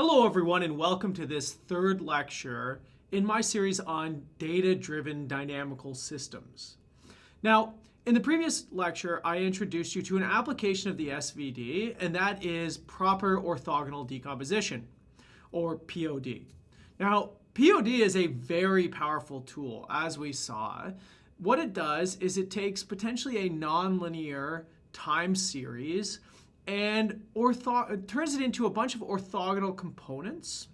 Hello everyone and welcome to this third lecture in my series on data-driven dynamical systems. Now, in the previous lecture, I introduced you to an application of the SVD, and that is proper orthogonal decomposition, or POD. Now, POD is a very powerful tool, as we saw. What it does is it takes potentially a nonlinear time series and it turns it into a bunch of orthogonal components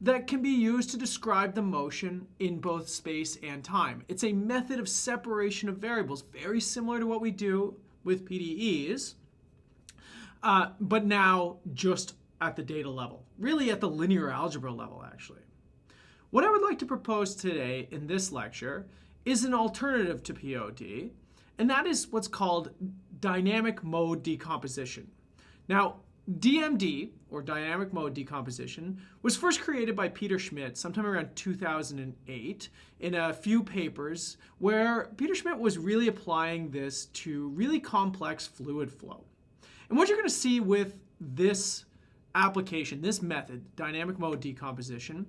that can be used to describe the motion in both space and time. It's a method of separation of variables, very similar to what we do with PDEs, but now just at the data level, really at the linear algebra level, actually. What I would like to propose today in this lecture is an alternative to POD, and that is what's called Dynamic Mode Decomposition. Now, DMD, or Dynamic Mode Decomposition, was first created by Peter Schmidt sometime around 2008 in a few papers where Peter Schmidt was really applying this to really complex fluid flow. And what you're going to see with this application, this method, Dynamic Mode Decomposition,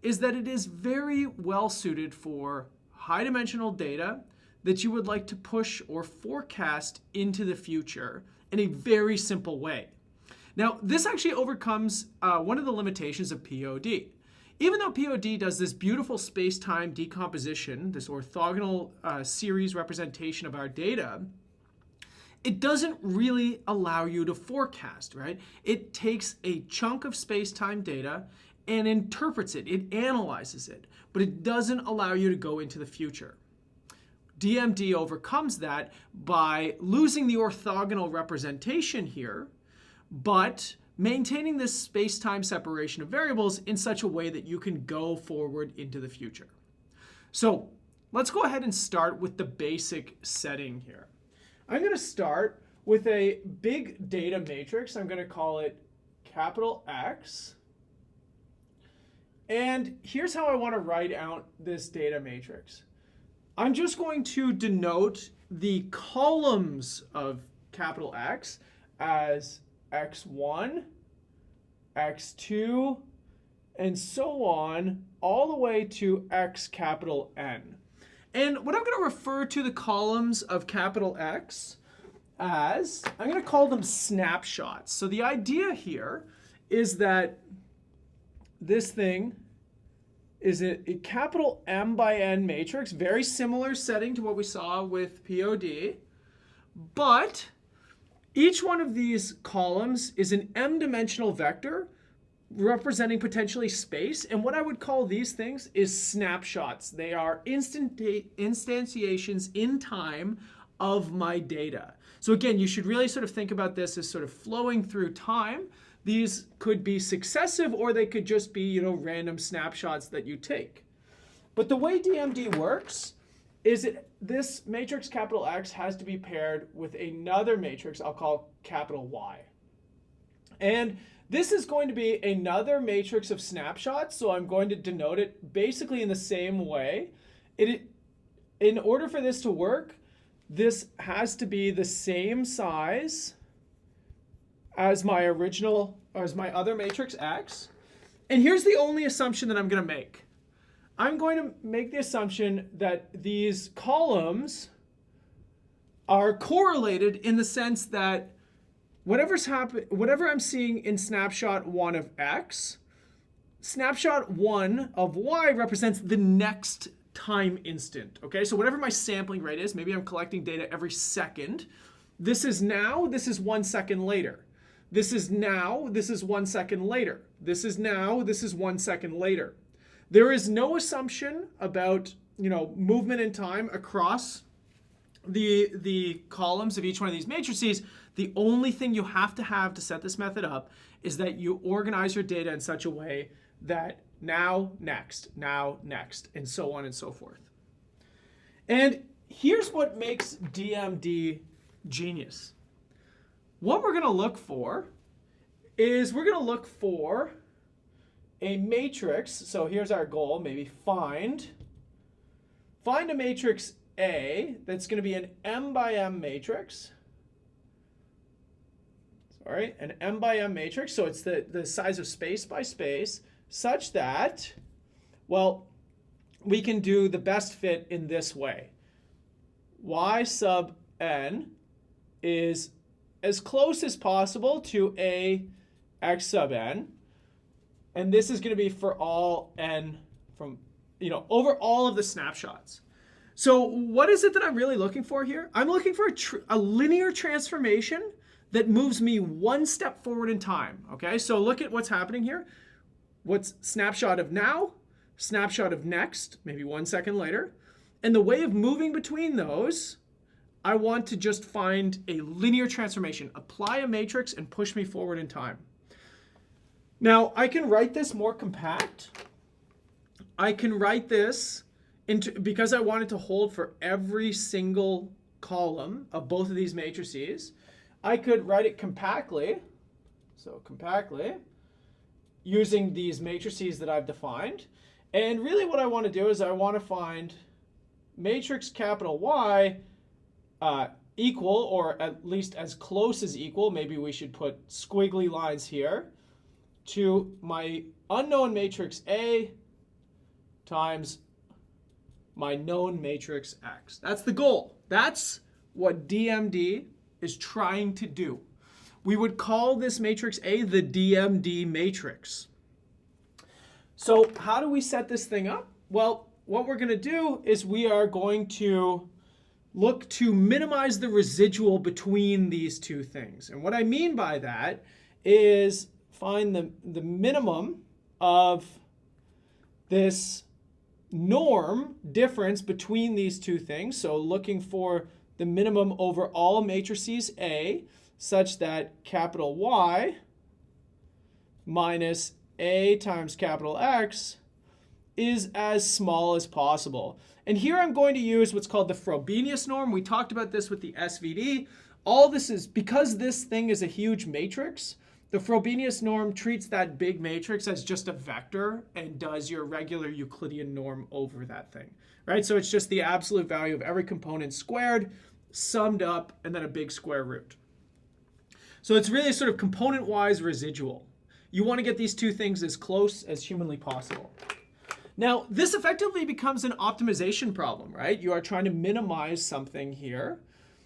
is that it is very well suited for high-dimensional data that you would like to push or forecast into the future in a very simple way. Now, this actually overcomes one of the limitations of POD. Even though POD does this beautiful space-time decomposition, this orthogonal series representation of our data, it doesn't really allow you to forecast, right? It takes a chunk of space-time data and interprets it, it analyzes it, but it doesn't allow you to go into the future. DMD overcomes that by losing the orthogonal representation here, but maintaining this space-time separation of variables in such a way that you can go forward into the future. So let's go ahead and start with the basic setting here. I'm going to start with a big data matrix. I'm going to call it capital X. And here's how I want to write out this data matrix. I'm just going to denote the columns of capital X as X1, X2, and so on, all the way to X capital N. And what I'm going to refer to the columns of capital X as, I'm going to call them snapshots. So the idea here is that this thing is a capital M by N matrix, very similar setting to what we saw with POD, but each one of these columns is an m-dimensional vector representing potentially space, and what I would call these things is snapshots. They are instantiations in time of my data. So again, you should really sort of think about this as sort of flowing through time. These could be successive, or they could just be, random snapshots that you take. But the way DMD works is this matrix capital X has to be paired with another matrix I'll call capital Y. And this is going to be another matrix of snapshots, so I'm going to denote it basically in the same way. In order for this to work, this has to be the same size as my other matrix X. And here's the only assumption that I'm going to make. I'm going to make the assumption that these columns are correlated in the sense that whatever I'm seeing in snapshot 1 of X, snapshot 1 of Y represents the next time instant. Okay, so whatever my sampling rate is, maybe I'm collecting data every second. This is now, this is 1 second later. This is now, this is 1 second later. This is now, this is 1 second later. There is no assumption about, movement in time across the columns of each one of these matrices. The only thing you have to set this method up is that you organize your data in such a way that now, next, and so on and so forth. And here's what makes DMD genius. What we're going to look for is we're going to look for a matrix. So here's our goal, maybe find a matrix A that's going to be an M by M matrix. all right, an M by M matrix, so it's the size of space by space, such that, well, we can do the best fit in this way. Y sub n is as close as possible to A x sub n. And this is going to be for all n from, over all of the snapshots. So what is it that I'm really looking for here? I'm looking for a linear transformation that moves me one step forward in time. Okay, so look at what's happening here. What's snapshot of now, snapshot of next, maybe 1 second later. And the way of moving between those, I want to just find a linear transformation, apply a matrix and push me forward in time. Now, I can write this more compact. I can write this because I want it to hold for every single column of both of these matrices. I could write it compactly, so compactly, using these matrices that I've defined. And really what I want to do is I want to find matrix capital Y equal, or at least as close as equal, maybe we should put squiggly lines here, to my unknown matrix A times my known matrix X. That's the goal. That's what DMD is trying to do. We would call this matrix A the DMD matrix. So how do we set this thing up? Well, what we're going to do is we are going to look to minimize the residual between these two things. And what I mean by that is find the minimum of this norm difference between these two things. So looking for the minimum over all matrices A such that capital Y minus A times capital X is as small as possible. And here I'm going to use what's called the Frobenius norm. We talked about this with the SVD. All this is because this thing is a huge matrix. The Frobenius norm treats that big matrix as just a vector and does your regular Euclidean norm over that thing, right? So it's just the absolute value of every component squared, summed up, and then a big square root. So it's really sort of component-wise residual. You want to get these two things as close as humanly possible. Now, this effectively becomes an optimization problem, right? You are trying to minimize something here.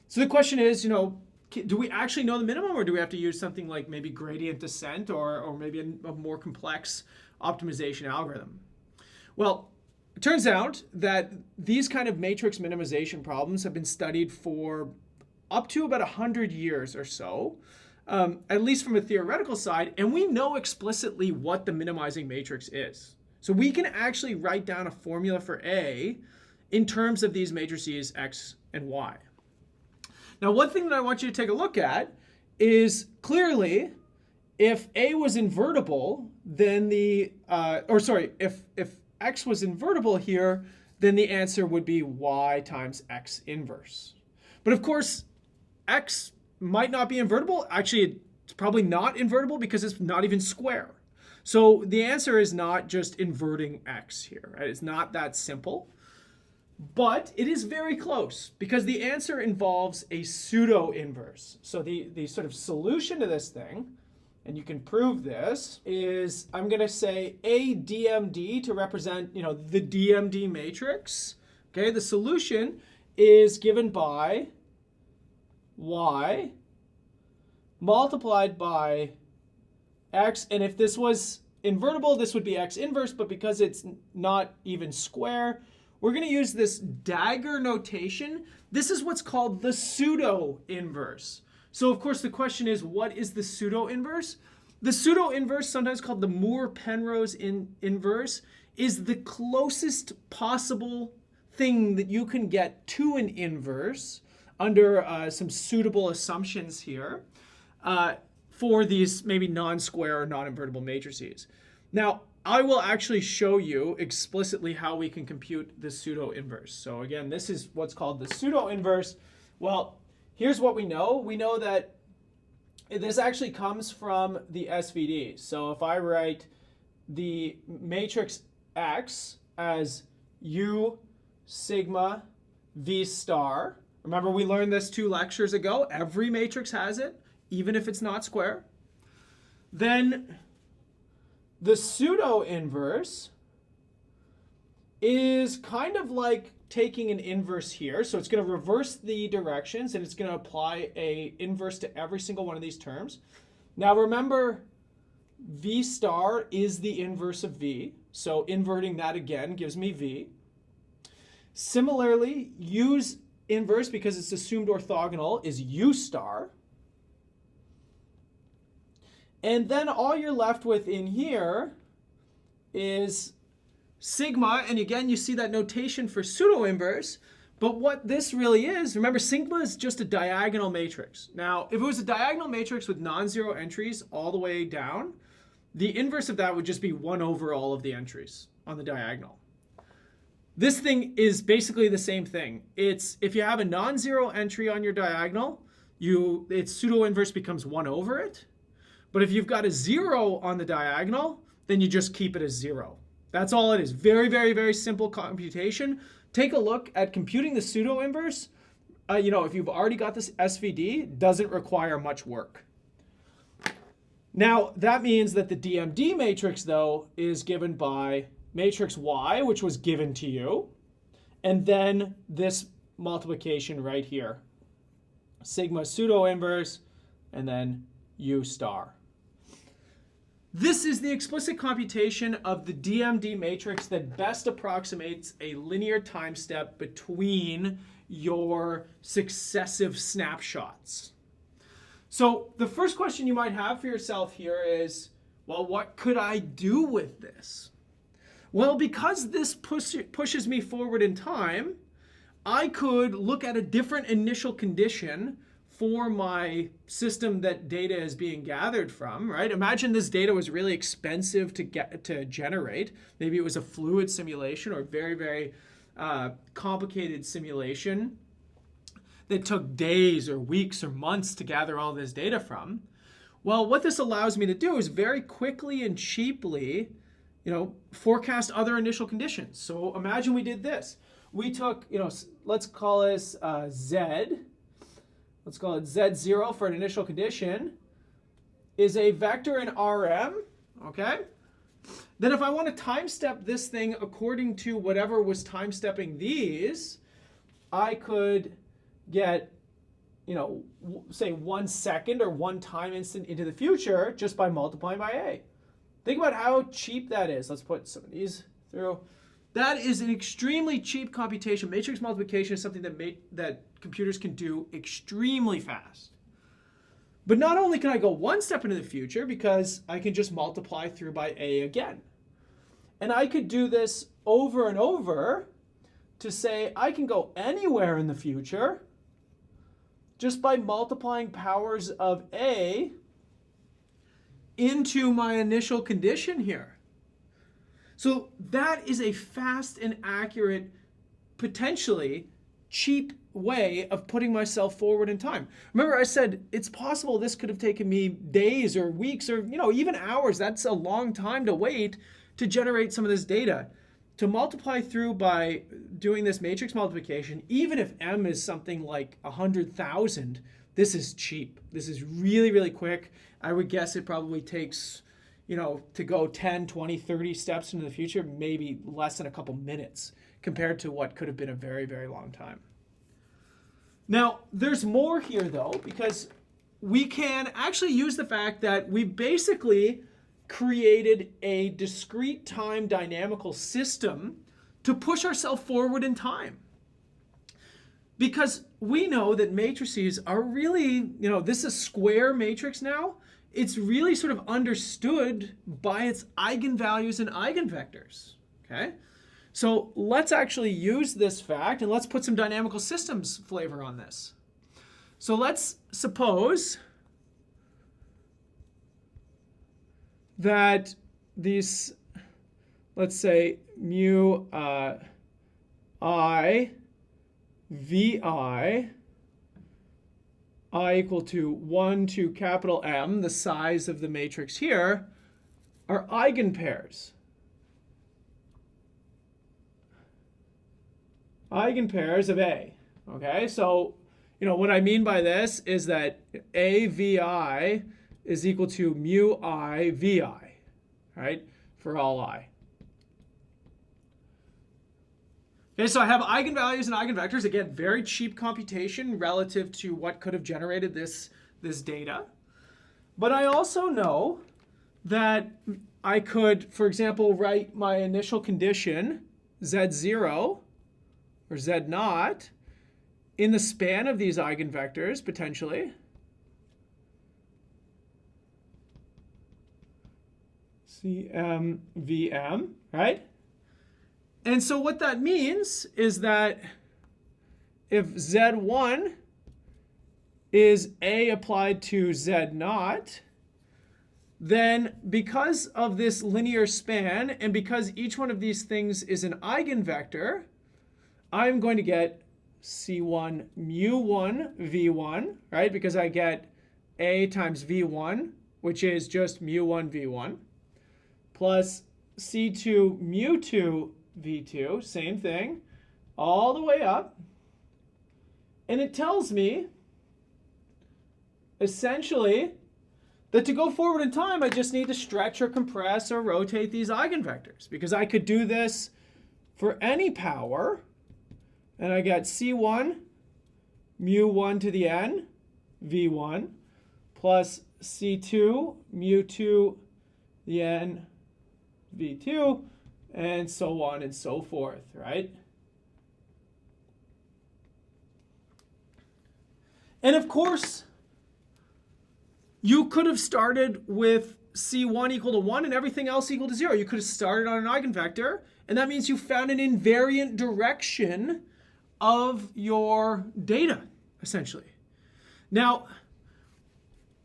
So the question is, do we actually know the minimum, or do we have to use something like maybe gradient descent or maybe a more complex optimization algorithm? Well, it turns out that these kind of matrix minimization problems have been studied for up to about 100 years or so, at least from a theoretical side, and we know explicitly what the minimizing matrix is. So we can actually write down a formula for A in terms of these matrices X and Y. Now, one thing that I want you to take a look at is clearly if A was invertible, then if X was invertible here, then the answer would be Y times X inverse. But of course, X might not be invertible. Actually, it's probably not invertible because it's not even square. So the answer is not just inverting X here, right? It's not that simple. But it is very close because the answer involves a pseudo-inverse. So the sort of solution to this thing, and you can prove this, is I'm going to say a DMD to represent, the DMD matrix. Okay, the solution is given by Y multiplied by X, and if this was invertible, this would be X inverse, but because it's not even square, we're going to use this dagger notation. This is what's called the pseudo-inverse. So of course the question is, what is the pseudo-inverse? The pseudo-inverse, sometimes called the Moore-Penrose inverse, is the closest possible thing that you can get to an inverse under some suitable assumptions here for these maybe non-square or non-invertible matrices. Now, I will actually show you explicitly how we can compute the pseudo-inverse. So again, this is what's called the pseudo-inverse. Well, here's what we know. We know that this actually comes from the SVD. So if I write the matrix X as U sigma V star, remember we learned this 2 lectures ago, every matrix has it. even if it's not square. Then the pseudo-inverse is kind of like taking an inverse here. So it's going to reverse the directions, and it's going to apply a inverse to every single one of these terms. Now remember, V star is the inverse of V. So inverting that again gives me V. Similarly, U's inverse, because it's assumed orthogonal, is U star. And then all you're left with in here is sigma. And again, you see that notation for pseudo-inverse. But what this really is, remember, sigma is just a diagonal matrix. Now, if it was a diagonal matrix with non-zero entries all the way down, the inverse of that would just be 1 over all of the entries on the diagonal. This thing is basically the same thing. It's if you have a non-zero entry on your diagonal, its pseudo-inverse becomes 1 over it. But if you've got a 0 on the diagonal, then you just keep it as 0. That's all it is. Very, very, very simple computation. Take a look at computing the pseudo-inverse. If you've already got this SVD, it doesn't require much work. Now, that means that the DMD matrix, though, is given by matrix Y, which was given to you, and then this multiplication right here. Sigma pseudo-inverse, and then U star. This is the explicit computation of the DMD matrix that best approximates a linear time step between your successive snapshots. So the first question you might have for yourself here is, well, what could I do with this? Well, because this pushes me forward in time, I could look at a different initial condition for my system that data is being gathered from, right? Imagine this data was really expensive to generate. Maybe it was a fluid simulation or very, very complicated simulation that took days or weeks or months to gather all this data from. Well, what this allows me to do is very quickly and cheaply, forecast other initial conditions. So imagine we did this. We took, let's call this Z. Let's call it Z0 for an initial condition, is a vector in Rm, okay? Then if I want to time step this thing according to whatever was time stepping these, I could get, say 1 second or 1 time instant into the future just by multiplying by A. Think about how cheap that is. Let's put some of these through. That is an extremely cheap computation. Matrix multiplication is something that computers can do extremely fast. But not only can I go 1 step into the future, because I can just multiply through by A again. And I could do this over and over to say I can go anywhere in the future just by multiplying powers of A into my initial condition here. So that is a fast and accurate, potentially cheap way of putting myself forward in time. Remember, I said it's possible this could have taken me days or weeks or even hours. That's a long time to wait to generate some of this data. To multiply through by doing this matrix multiplication, even if M is something like 100,000, this is cheap. This is really, really quick. I would guess it probably takes to go 10, 20, 30 steps into the future, maybe less than a couple minutes compared to what could have been a very, very long time. Now, there's more here, though, because we can actually use the fact that we basically created a discrete time dynamical system to push ourselves forward in time. Because we know that matrices are really, this is a square matrix now. It's really sort of understood by its eigenvalues and eigenvectors, okay? So let's actually use this fact and let's put some dynamical systems flavor on this. So let's suppose that these, let's say mu I vi I equal to 1 to capital M, the size of the matrix here, are eigenpairs. Eigenpairs of A. Okay, so what I mean by this is that AVI is equal to mu I VI, right, for all I. Okay, so I have eigenvalues and eigenvectors. Again, very cheap computation relative to what could have generated this data. But I also know that I could, for example, write my initial condition, Z0 or Z0, in the span of these eigenvectors, potentially. CM, VM, right? And so what that means is that if Z1 is A applied to Z0, then because of this linear span and because each one of these things is an eigenvector, I'm going to get C1 mu1 V1, right? Because I get A times V1, which is just mu1 V1, plus C2 mu2 V2, same thing, all the way up. And it tells me, essentially, that to go forward in time, I just need to stretch or compress or rotate these eigenvectors. Because I could do this for any power. And I get C1 mu1 to the n, V1, plus C2 mu2 to the n, V2, and so on and so forth, right? And of course, you could have started with C1 equal to 1 and everything else equal to 0. You could have started on an eigenvector, and that means you found an invariant direction of your data, essentially. Now,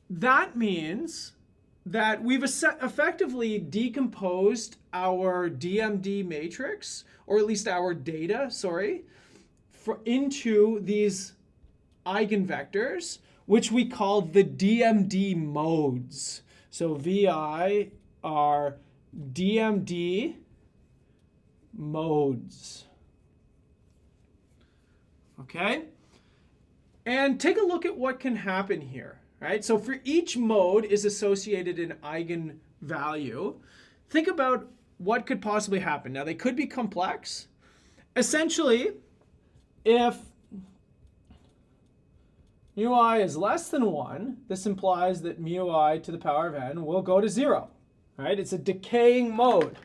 that means that we've effectively decomposed our DMD matrix, or at least our data, into these eigenvectors, which we call the DMD modes. So VI are DMD modes. Okay? And take a look at what can happen here. Right? So for each mode is associated an eigenvalue. Think about what could possibly happen. Now, they could be complex. Essentially, if mu I is less than 1, this implies that mu I to the power of n will go to 0. Right? It's a decaying mode.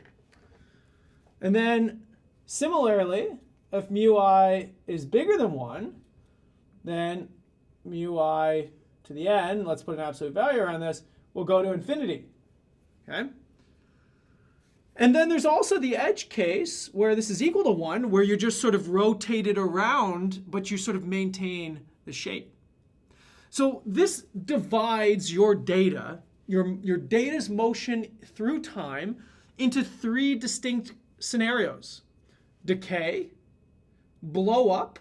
And then, similarly, if mu I is bigger than 1, then mu I to the n, let's put an absolute value around this, will go to infinity. Okay? And then there's also the edge case where this is equal to 1, where you're just sort of rotated around, but you sort of maintain the shape. So this divides your data, your data's motion through time, into 3 distinct scenarios: decay, blow up,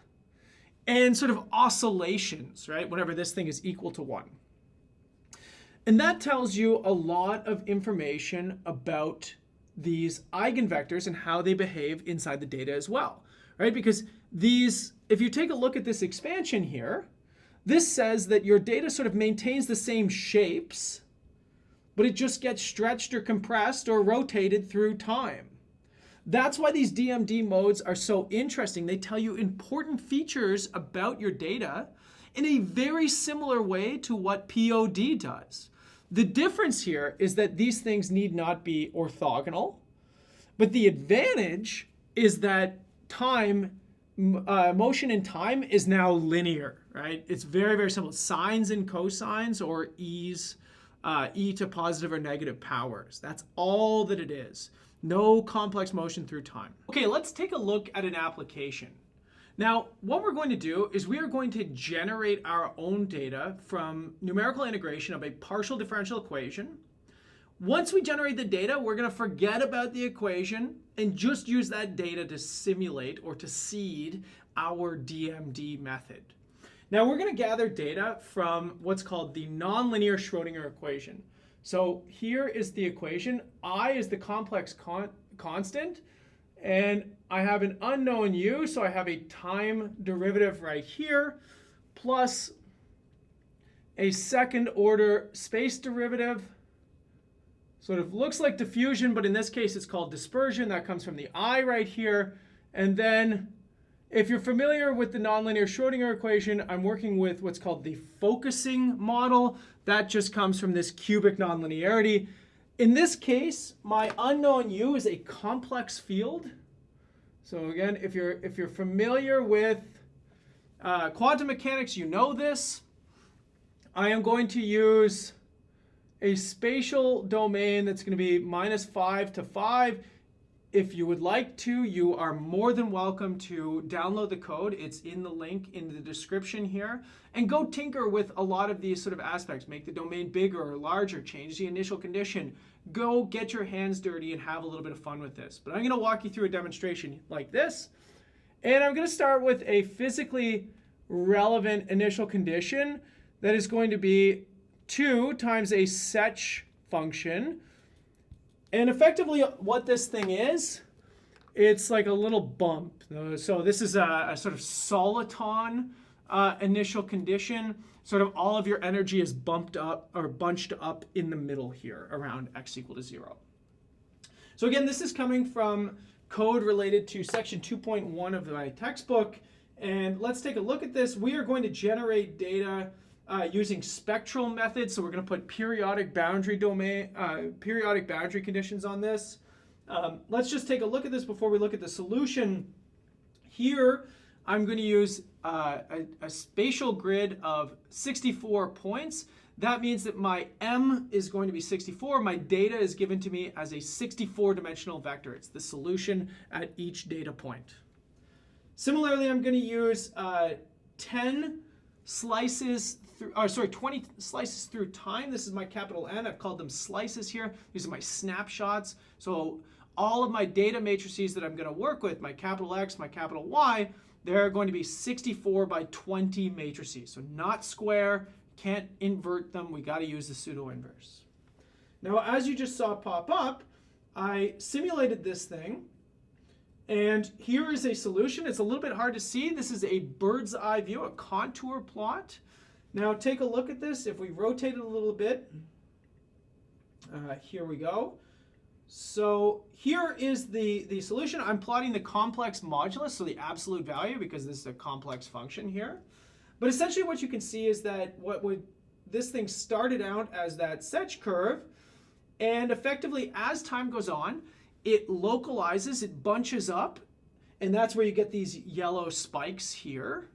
and sort of oscillations, right, whenever this thing is equal to 1. And that tells you a lot of information about these eigenvectors and how they behave inside the data as well, right? Because these, if you take a look at this expansion here, this says that your data sort of maintains the same shapes, but it just gets stretched or compressed or rotated through time. That's why these DMD modes are so interesting. They tell you important features about your data in a very similar way to what POD does. The difference here is that these things need not be orthogonal, but the advantage is that time, motion in time is now linear, right? It's very, very simple. Sines and cosines, or e's, e to positive or negative powers. That's all that it is. No complex motion through time. Okay, let's take a look at an application. Now, what we're going to do is we are going to generate our own data from numerical integration of a partial differential equation. Once we generate the data, we're going to forget about the equation and just use that data to simulate or to seed our DMD method. Now, we're going to gather data from what's called the nonlinear Schrödinger equation. So here is the equation. I is the complex constant, and I have an unknown u, so I have a time derivative right here, plus a second order space derivative. Sort of looks like diffusion, but in this case it's called dispersion. That comes from the I right here. And then if you're familiar with the nonlinear Schrödinger equation, I'm working with what's called the focusing model. That just comes from this cubic nonlinearity. In this case, my unknown u is a complex field. So again, if you're familiar with quantum mechanics, you know this. I am going to use a spatial domain that's going to be -5 to 5. If you would like to, you are more than welcome to download the code. It's in the link in the description here. And go tinker with a lot of these sort of aspects. Make the domain bigger or larger, change the initial condition. Go get your hands dirty and have a little bit of fun with this. But I'm going to walk you through a demonstration like this. And I'm going to start with a physically relevant initial condition that is going to be 2 times a Sech function. And effectively what this thing is, it's like a little bump. So this is a sort of soliton initial condition. Sort of all of your energy is bumped up or bunched up in the middle here around x equal to 0. So again, this is coming from code related to section 2.1 of my textbook. And let's take a look at this. We are going to generate data using spectral methods. So we're going to put periodic boundary conditions on this. Let's just take a look at this before we look at the solution. Here, I'm going to use a spatial grid of 64 points. That means that my M is going to be 64. My data is given to me as a 64-dimensional vector. It's the solution at each data point. Similarly, I'm going to use 20 slices through time. This is my capital N. I've called them slices here. These are my snapshots. So all of my data matrices that I'm going to work with, my capital X, my capital Y, they're going to be 64 by 20 matrices. So not square, can't invert them. We got to use the pseudo-inverse. Now, as you just saw pop up, I simulated this thing. And here is a solution. It's a little bit hard to see. This is a bird's eye view, a contour plot. Now take a look at this. If we rotate it a little bit, here we go. So here is the solution. I'm plotting the complex modulus, so the absolute value, because this is a complex function here. But essentially what you can see is that this thing started out as that Sech curve, and effectively as time goes on, it localizes, it bunches up, and that's where you get these yellow spikes here.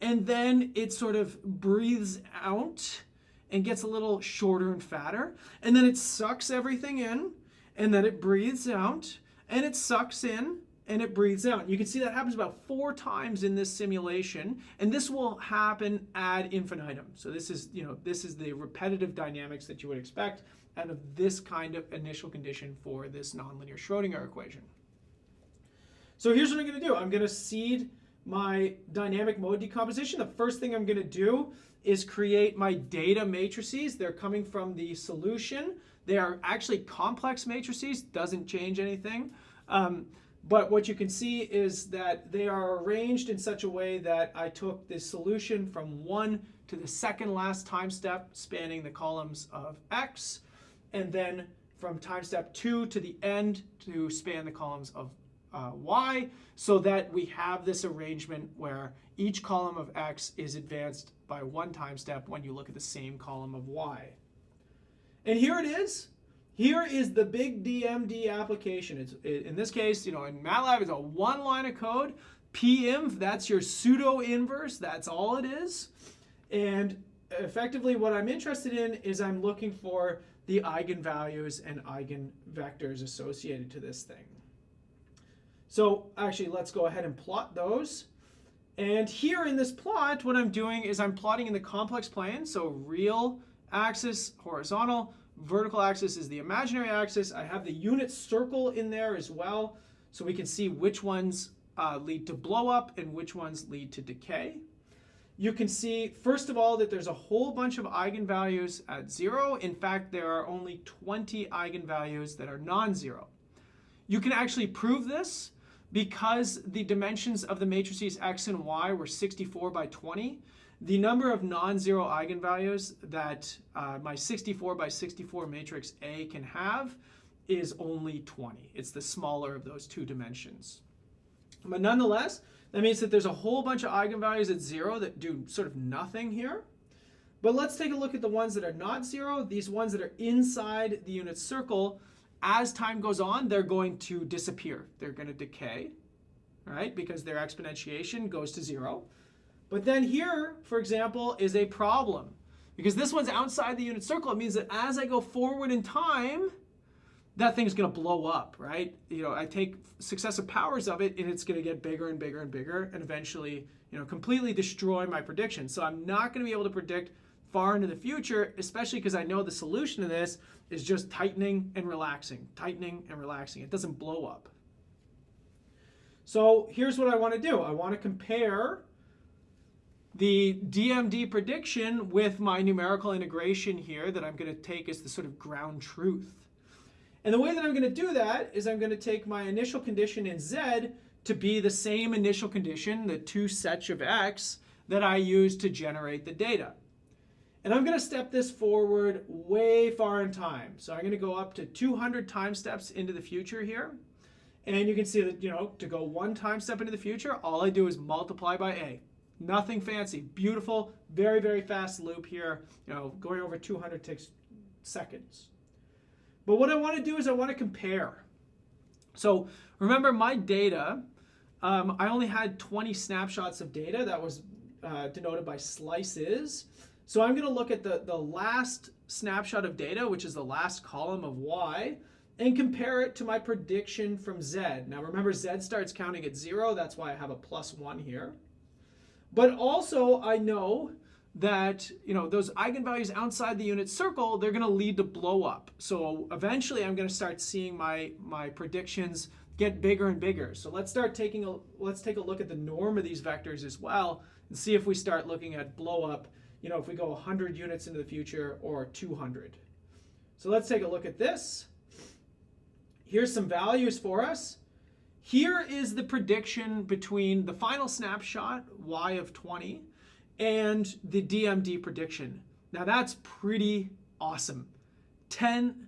And then it sort of breathes out and gets a little shorter and fatter. And then it sucks everything in, and then it breathes out, and it sucks in, and it breathes out. You can see that happens about 4 times in this simulation, and this will happen ad infinitum. So this is the repetitive dynamics that you would expect out of this kind of initial condition for this nonlinear Schrödinger equation. So here's what I'm going to do. I'm going to seed my dynamic mode decomposition. The first thing I'm going to do is create my data matrices. They're coming from the solution. They are actually complex matrices, doesn't change anything. But what you can see is that they are arranged in such a way that I took the solution from 1 to the second last time step spanning the columns of X, and then from time step 2 to the end to span the columns of Y, so that we have this arrangement where each column of X is advanced by 1 time step when you look at the same column of Y. And here it is. Here is the big DMD application. In this case, in MATLAB, it's a 1 line of code. piDMD, that's your pseudo-inverse. That's all it is. And effectively, what I'm interested in is I'm looking for the eigenvalues and eigenvectors associated to this thing. So actually, let's go ahead and plot those. And here in this plot, what I'm doing is I'm plotting in the complex plane. So real axis, horizontal. Vertical axis is the imaginary axis. I have the unit circle in there as well, so we can see which ones lead to blow up and which ones lead to decay. You can see, first of all, that there's a whole bunch of eigenvalues at 0. In fact, there are only 20 eigenvalues that are non-zero. You can actually prove this because the dimensions of the matrices X and Y were 64 by 20. the number of non-zero eigenvalues that my 64 by 64 matrix A can have is only 20. It's the smaller of those two dimensions. But nonetheless, that means that there's a whole bunch of eigenvalues at 0 that do sort of nothing here. But let's take a look at the ones that are not 0. These ones that are inside the unit circle, as time goes on, they're going to disappear. They're going to decay, right? Because their exponentiation goes to 0. But then here, for example, is a problem. Because this one's outside the unit circle, it means that as I go forward in time, that thing's going to blow up, right? I take successive powers of it, and it's going to get bigger and bigger and bigger, and eventually, completely destroy my prediction. So I'm not going to be able to predict far into the future, especially because I know the solution to this is just tightening and relaxing, tightening and relaxing. It doesn't blow up. So here's what I want to do. I want to compare the DMD prediction with my numerical integration here that I'm going to take as the sort of ground truth. And the way that I'm going to do that is I'm going to take my initial condition in Z to be the same initial condition, the 2 sets of X, that I used to generate the data. And I'm going to step this forward way far in time. So I'm going to go up to 200 time steps into the future here. And you can see that, to go 1 time step into the future, all I do is multiply by A. Nothing fancy. Beautiful, very, very fast loop here. Going over 200 takes seconds. But what I want to do is I want to compare. So remember my data, I only had 20 snapshots of data. That was denoted by slices. So I'm going to look at the last snapshot of data, which is the last column of Y, and compare it to my prediction from Z. Now remember, Z starts counting at 0. That's why I have a +1 here. But also I know that those eigenvalues outside the unit circle, they're going to lead to blow up. So eventually I'm going to start seeing my predictions get bigger and bigger. So let's take a look at the norm of these vectors as well and see if we start looking at blow up, if we go 100 units into the future or 200. So let's take a look at this. Here's some values for us. Here is the prediction between the final snapshot, Y of 20, and the DMD prediction. Now that's pretty awesome. 10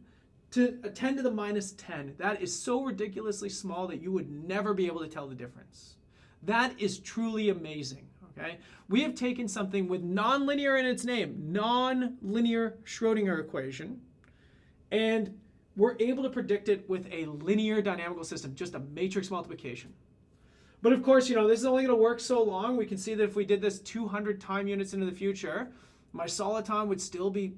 to the -10. That is so ridiculously small that you would never be able to tell the difference. That is truly amazing. Okay? We have taken something with nonlinear in its name, nonlinear Schrödinger equation, and we're able to predict it with a linear dynamical system, just a matrix multiplication. But of course, this is only going to work so long. We can see that if we did this 200 time units into the future, my soliton would still be,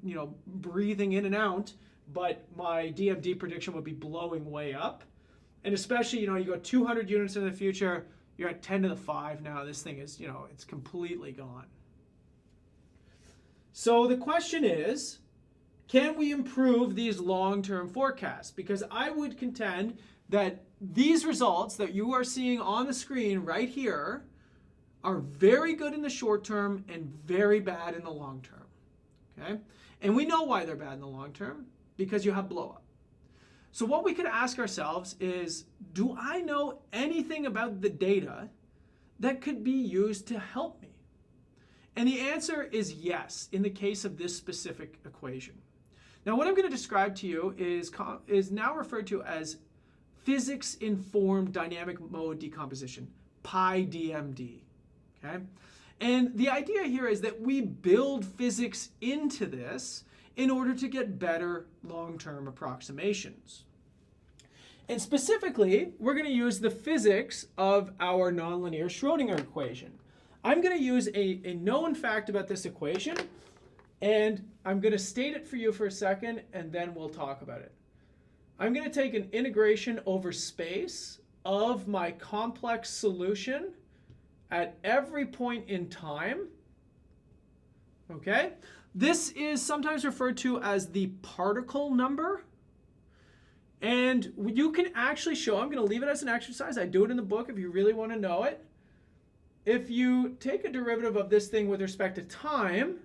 breathing in and out, but my DMD prediction would be blowing way up. And especially, you go 200 units into the future, you're at 10 to the 5 now. This thing is, it's completely gone. So the question is, can we improve these long-term forecasts? Because I would contend that these results that you are seeing on the screen right here are very good in the short term and very bad in the long term. Okay? And we know why they're bad in the long term, because you have blow up. So what we could ask ourselves is, do I know anything about the data that could be used to help me? And the answer is yes, in the case of this specific equation. Now what I'm going to describe to you is now referred to as physics-informed dynamic mode decomposition, piDMD. Okay? And the idea here is that we build physics into this in order to get better long-term approximations. And specifically, we're going to use the physics of our nonlinear Schrödinger equation. I'm going to use a known fact about this equation, and I'm going to state it for you for a second, and then we'll talk about it. I'm going to take an integration over space of my complex solution at every point in time. Okay? This is sometimes referred to as the particle number. And you can actually show, I'm going to leave it as an exercise. I do it in the book if you really want to know it. If you take a derivative of this thing with respect to time,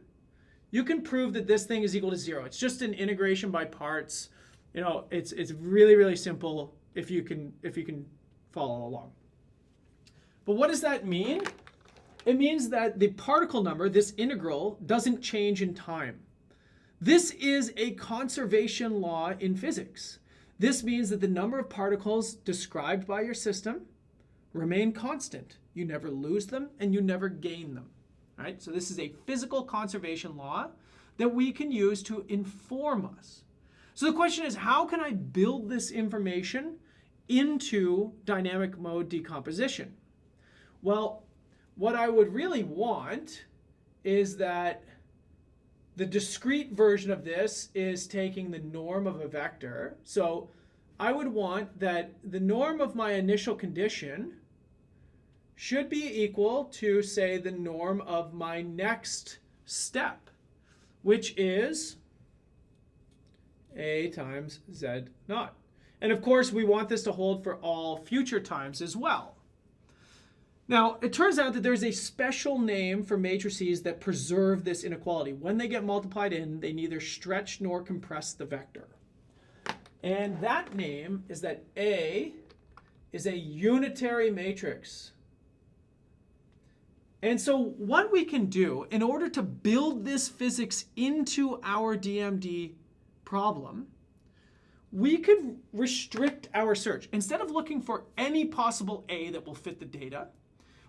you can prove that this thing is equal to 0. It's just an integration by parts. It's really, really simple if you can follow along. But what does that mean? it means that the particle number, this integral, doesn't change in time. This is a conservation law in physics. This means that the number of particles described by your system remain constant. You never lose them and you never gain them. Right? So this is a physical conservation law that we can use to inform us. So the question is, how can I build this information into dynamic mode decomposition? Well, what I would really want is that the discrete version of this is taking the norm of a vector. So I would want that the norm of my initial condition should be equal to, say, the norm of my next step, which is a times z naught. And of course, we want this to hold for all future times as well. Now, it turns out that there's a special name for matrices that preserve this inequality. When they get multiplied in, they neither stretch nor compress the vector. And that name is that A is a unitary matrix. And so what we can do in order to build this physics into our DMD problem, we could restrict our search. Instead of looking for any possible A that will fit the data,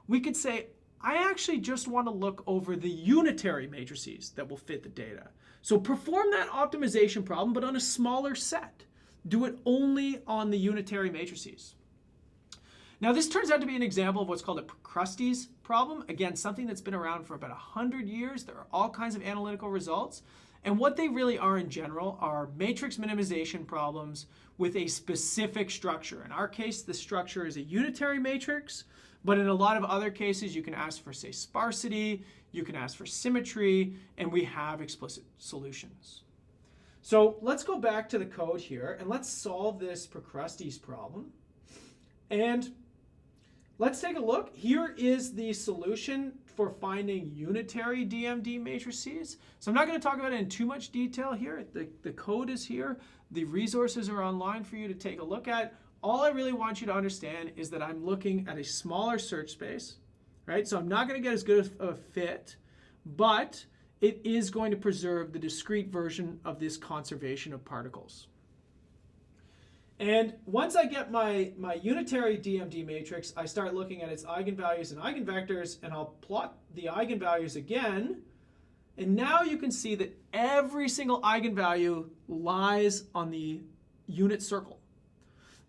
we could say, I actually just want to look over the unitary matrices that will fit the data. So perform that optimization problem, but on a smaller set. Do it only on the unitary matrices. Now, this turns out to be an example of what's called a Procrustes problem. Again, something that's been around for about 100 years. There are all kinds of analytical results. And what they really are in general are matrix minimization problems with a specific structure. In our case, the structure is a unitary matrix. But in a lot of other cases, you can ask for, say, sparsity, you can ask for symmetry, and we have explicit solutions. So let's go back to the code here, and let's solve this Procrustes problem. And let's take a look. Here is the solution for finding unitary DMD matrices. So I'm not going to talk about it in too much detail here. The code is here. The resources are online for you to take a look at. All I really want you to understand is that I'm looking at a smaller search space, right? So I'm not going to get as good of a fit, but it is going to preserve the discrete version of this conservation of particles. And once I get my unitary DMD matrix, I start looking at its eigenvalues and eigenvectors, and I'll plot the eigenvalues again. And now you can see that every single eigenvalue lies on the unit circle.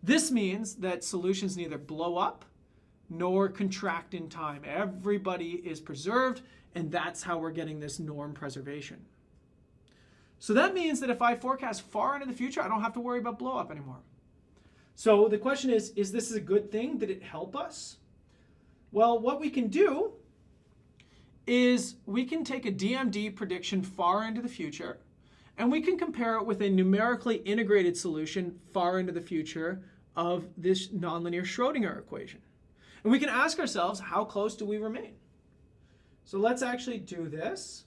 This means that solutions neither blow up nor contract in time. Everybody is preserved, and that's how we're getting this norm preservation. So that means that if I forecast far into the future, I don't have to worry about blow up anymore. So the question is this a good thing? Did it help us? Well, what we can do is we can take a DMD prediction far into the future, and we can compare it with a numerically integrated solution far into the future of this nonlinear Schrödinger equation. And we can ask ourselves, how close do we remain? So let's actually do this.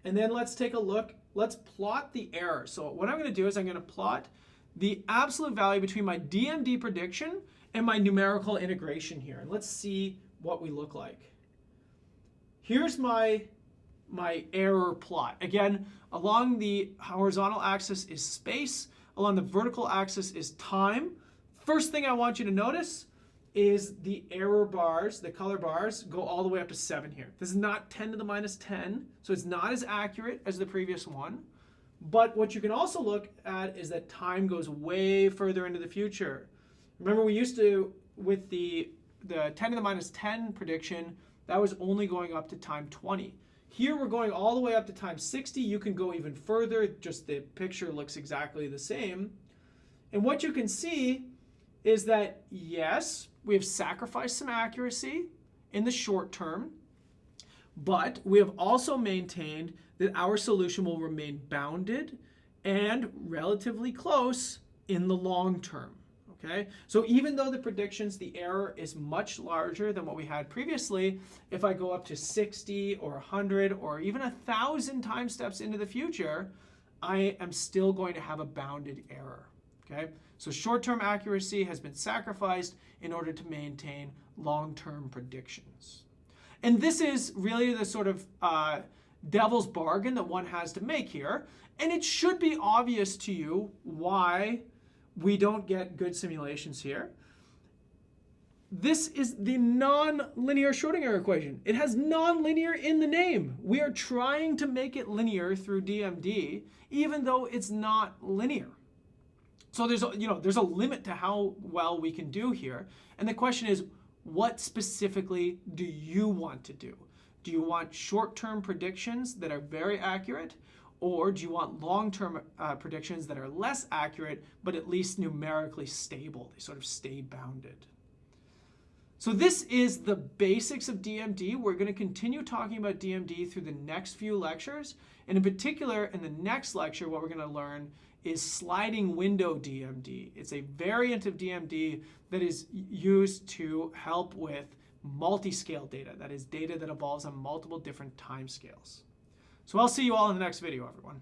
And then let's take a look. Let's plot the error. So what I'm going to do is I'm going to plot the absolute value between my DMD prediction and my numerical integration here. And let's see what we look like. Here's my error plot. Again, along the horizontal axis is space. Along the vertical axis is time. First thing I want you to notice is the error bars, the color bars, go all the way up to 7 here. This is not 10 to the minus 10, so it's not as accurate as the previous one. But what you can also look at is that time goes way further into the future. Remember, we used to, with the 10 to the minus 10 prediction, that was only going up to time 20. Here we're going all the way up to time 60. You can go even further, just the picture looks exactly the same. And what you can see is that, yes, we have sacrificed some accuracy in the short term, but we have also maintained that our solution will remain bounded and relatively close in the long term. Okay? So even though the predictions, the error is much larger than what we had previously, if I go up to 60 or 100 or even 1,000 time steps into the future, I am still going to have a bounded error. Okay? So short-term accuracy has been sacrificed in order to maintain long-term predictions. And this is really the sort of devil's bargain that one has to make here. And it should be obvious to you why we don't get good simulations here. This is the nonlinear Schrödinger equation. It has nonlinear in the name. We are trying to make it linear through DMD, even though it's not linear. So there's a limit to how well we can do here. And the question is, what specifically do you want to do? Do you want short-term predictions that are very accurate? Or do you want long-term predictions that are less accurate, but at least numerically stable? They sort of stay bounded. So this is the basics of DMD. We're going to continue talking about DMD through the next few lectures. And in particular, in the next lecture, what we're going to learn is sliding window DMD. It's a variant of DMD that is used to help with multi-scale data. That is data that evolves on multiple different time scales. So I'll see you all in the next video, everyone.